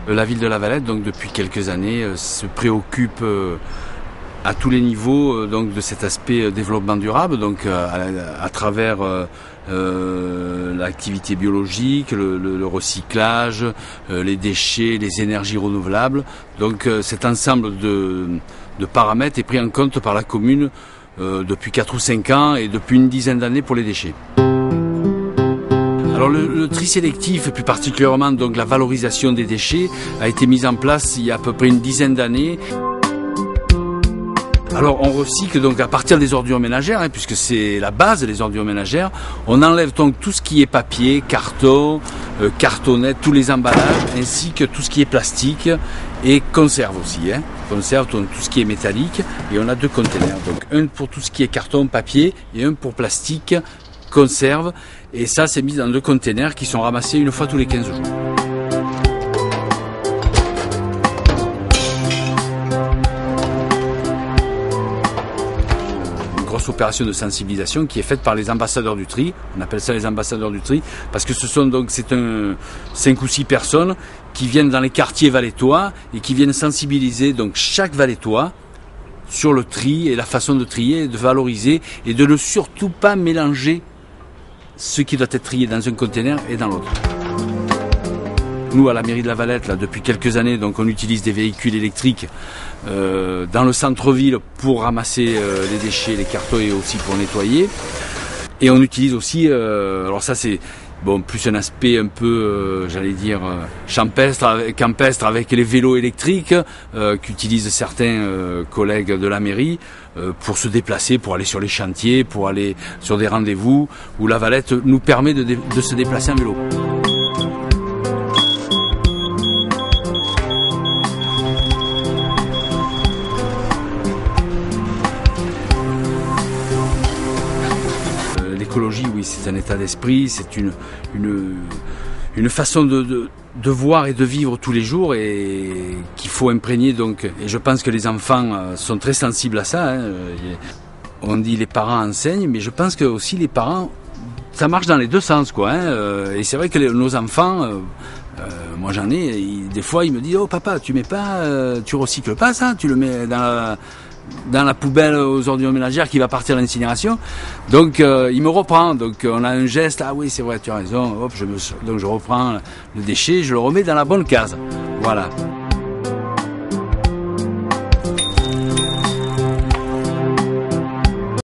La ville de La Valette, donc depuis quelques années, se préoccupe à tous les niveaux donc de cet aspect développement durable, donc à travers l'activité biologique, le recyclage, les déchets, les énergies renouvelables. Donc cet ensemble de paramètres est pris en compte par la commune depuis 4 ou 5 ans et depuis une dizaine d'années pour les déchets. Alors le tri sélectif et plus particulièrement donc la valorisation des déchets a été mise en place il y a à peu près une dizaine d'années. Alors on recycle donc à partir des ordures ménagères, puisque c'est la base des ordures ménagères. On enlève donc tout ce qui est papier, carton, cartonnette, tous les emballages, ainsi que tout ce qui est plastique et conserve aussi. Conserve donc tout ce qui est métallique, et on a 2 containers. Donc un pour tout ce qui est carton, papier, et un pour plastique, conserve. Et ça c'est mis dans 2 containers qui sont ramassés une fois tous les 15 jours. Grosse opération de sensibilisation qui est faite par les ambassadeurs du tri. On appelle ça les ambassadeurs du tri parce que c'est 5 ou 6 personnes qui viennent dans les quartiers valettois et qui viennent sensibiliser donc chaque valettois sur le tri et la façon de trier, de valoriser et de ne surtout pas mélanger ce qui doit être trié dans un conteneur et dans l'autre. Nous, à la mairie de La Valette, là, depuis quelques années, donc, on utilise des véhicules électriques dans le centre-ville pour ramasser les déchets, les cartons et aussi pour nettoyer. Et on utilise aussi, alors ça c'est plus un aspect un peu, campestre avec les vélos électriques qu'utilisent certains collègues de la mairie pour se déplacer, pour aller sur les chantiers, pour aller sur des rendez-vous où La Valette nous permet de se déplacer en vélo. L'écologie, oui, c'est un état d'esprit, c'est une façon de voir et de vivre tous les jours et qu'il faut imprégner donc. Et je pense que les enfants sont très sensibles à ça. On dit les parents enseignent, mais je pense que aussi les parents, ça marche dans les 2 sens, quoi. Et c'est vrai que nos enfants, moi j'en ai, des fois ils me disent oh papa, tu recycles pas ça, tu le mets dans la poubelle aux ordures ménagères qui va partir à l'incinération. Donc il me reprend, donc on a un geste, ah oui c'est vrai, tu as raison, hop, donc je reprends le déchet, je le remets dans la bonne case. Voilà.